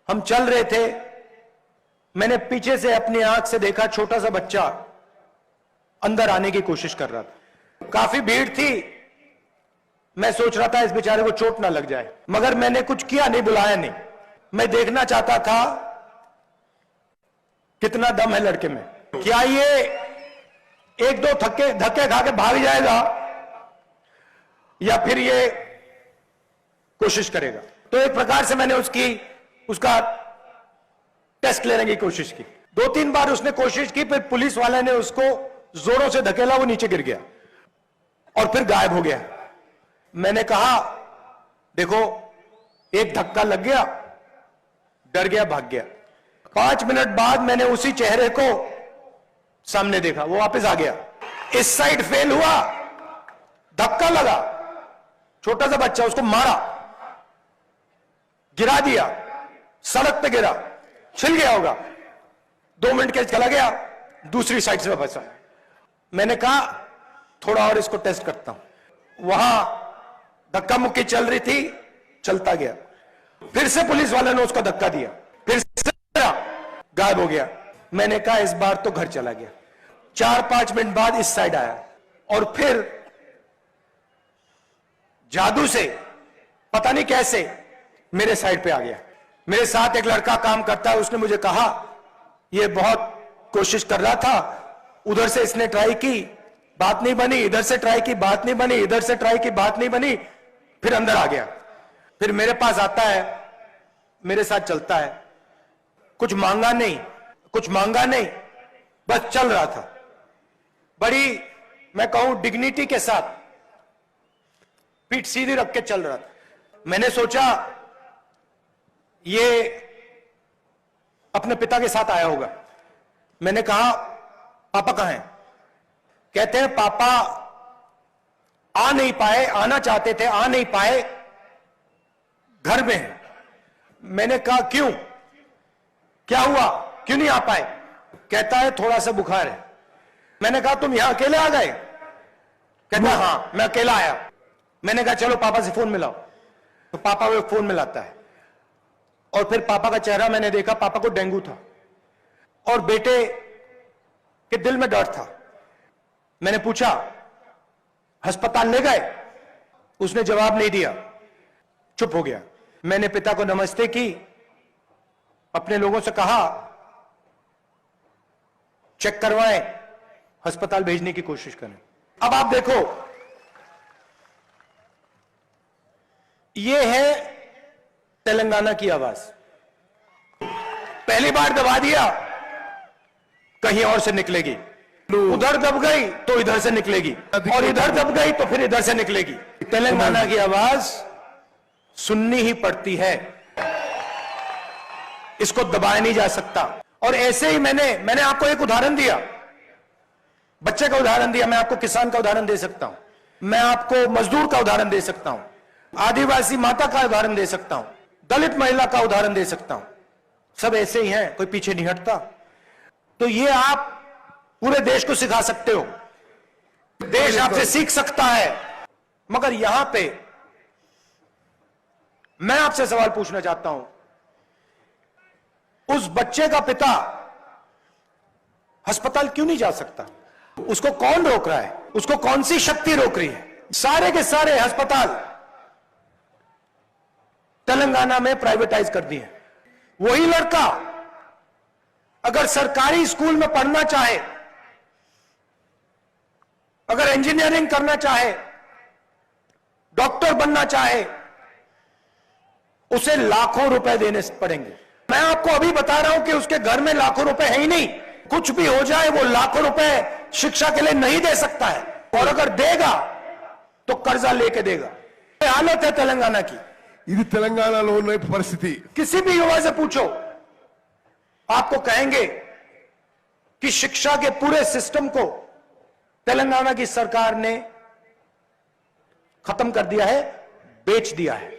हम चल रहे थे, मैंने पीछे से अपनी आंख से देखा छोटा सा बच्चा अंदर आने की कोशिश कर रहा था। काफी भीड़ थी, मैं सोच रहा था इस बेचारे को चोट ना लग जाए, मगर मैंने कुछ किया नहीं, बुलाया नहीं। मैं देखना चाहता था कितना दम है लड़के में, क्या ये एक दो धक्के खा के भाग जाएगा या फिर ये कोशिश करेगा। तो एक प्रकार से मैंने उसका टेस्ट लेने की कोशिश की। 2-3 बार उसने कोशिश की, फिर पुलिस वाले ने उसको जोरों से धकेला, वो नीचे गिर गया और फिर गायब हो गया। मैंने कहा देखो, एक धक्का लग गया, डर गया, भाग गया। 5 मिनट बाद मैंने उसी चेहरे को सामने देखा, वो वापस आ गया। इस साइड फेल हुआ, धक्का लगा, छोटा सा बच्चा, उसको मारा, गिरा दिया, सड़क पे गिरा, छिल गया होगा। 2 मिनट के चला गया, दूसरी साइड से फंसा। मैंने कहा थोड़ा और इसको टेस्ट करता हूं। वहां धक्का मुक्की चल रही थी, चलता गया, फिर से पुलिस वाले ने उसको धक्का दिया, फिर से गायब हो गया। मैंने कहा इस बार तो घर चला गया। 4-5 मिनट बाद इस साइड आया और फिर जादू से पता नहीं कैसे मेरे साइड पे आ गया। मेरे साथ एक लड़का काम करता है, उसने मुझे कहा ये बहुत कोशिश कर रहा था, उधर से इसने ट्राई की, बात नहीं बनी, इधर से ट्राई की, बात नहीं बनी, इधर से ट्राई की, बात नहीं बनी, फिर अंदर आ गया, फिर मेरे पास आता है, मेरे साथ चलता है, कुछ मांगा नहीं, बस चल रहा था। बड़ी मैं कहूं डिग्निटी के साथ पीठ सीधी रख के चल रहा था। मैंने सोचा ये अपने पिता के साथ आया होगा। मैंने कहा पापा कहां हैं? कहते हैं पापा आ नहीं पाए, आना चाहते थे, आ नहीं पाए, घर में हैं। मैंने कहा क्यों, क्या हुआ, क्यों नहीं आ पाए? कहता है थोड़ा सा बुखार है। मैंने कहा तुम यहां अकेले आ गए? कहता है हाँ, मैं अकेला आया। मैंने कहा चलो पापा से फोन मिलाओ। तो पापा वो फोन मिलाता है और फिर पापा का चेहरा मैंने देखा, पापा को डेंगू था और बेटे के दिल में डर था। मैंने पूछा अस्पताल ले गए? उसने जवाब नहीं दिया, चुप हो गया। मैंने पिता को नमस्ते की, अपने लोगों से कहा चेक करवाएं, अस्पताल भेजने की कोशिश करें। अब आप देखो, यह है तेलंगाना की आवाज। पहली बार दबा दिया, कहीं और से निकलेगी, उधर दब गई तो इधर से निकलेगी, और इधर दब गई तो फिर इधर से निकलेगी। तेलंगाना की आवाज सुननी ही पड़ती है, इसको दबाया नहीं जा सकता। और ऐसे ही मैंने आपको एक उदाहरण दिया, बच्चे का उदाहरण दिया, मैं आपको किसान का उदाहरण दे सकता हूं, मैं आपको मजदूर का उदाहरण दे सकता हूं, आदिवासी माता का उदाहरण दे सकता हूं, दलित महिला का उदाहरण दे सकता हूं। सब ऐसे ही हैं, कोई पीछे नहीं हटता। तो ये आप पूरे देश को सिखा सकते हो, देश आपसे सीख सकता है। मगर यहां पे मैं आपसे सवाल पूछना चाहता हूं, उस बच्चे का पिता अस्पताल क्यों नहीं जा सकता? उसको कौन रोक रहा है? उसको कौन सी शक्ति रोक रही है? सारे के सारे अस्पताल तेलंगाना में प्राइवेटाइज कर दिए। वही लड़का अगर सरकारी स्कूल में पढ़ना चाहे, अगर इंजीनियरिंग करना चाहे, डॉक्टर बनना चाहे, उसे लाखों रुपए देने पड़ेंगे। मैं आपको अभी बता रहा हूं कि उसके घर में लाखों रुपए है ही नहीं। कुछ भी हो जाए, वो लाखों रुपए शिक्षा के लिए नहीं दे सकता है, और अगर देगा तो कर्जा लेके देगा। ये हालत है तेलंगाना की। ఇది తెలంగాణలో ఉన్న పరిస్థితి। किसी भी युवा से पूछो, आपको कहेंगे कि शिक्षा के पूरे सिस्टम को तेलंगाना की सरकार ने खत्म कर दिया है, बेच दिया है।